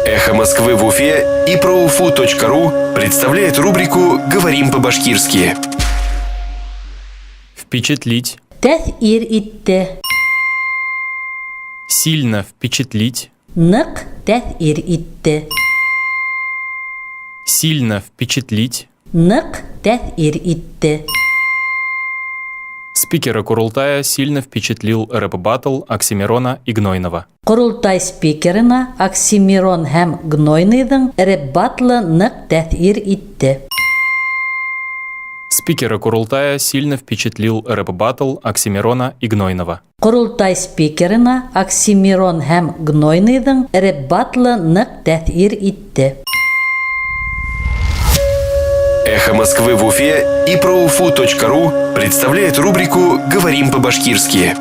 «Эхо Москвы» в Уфе и ProUFU.ru представляет рубрику «Говорим по-башкирски». Впечатлить. Тәҫир итте. Сильно впечатлить. Ныҡ тәҫир итте. Сильно впечатлить. Ныҡ тәҫир итте. Спикера Курултая сильно впечатлил рэп-баттл Оксимирона и Гнойного. Ҡоролтай спикерына Оксимирон һәм Гнойныйҙың рэп-баттлы ныҡ тәҫир итте. Спикера Курултая сильно впечатлил рэп-баттл Оксимирона и Гнойного. Ҡоролтай спикерына Оксимирон һәм Гнойныйҙың рэп-баттлы ныҡ тәҫир итте. «Эхо Москвы» в Уфе и ProUFU.ru представляет рубрику «Говорим по-башкирски».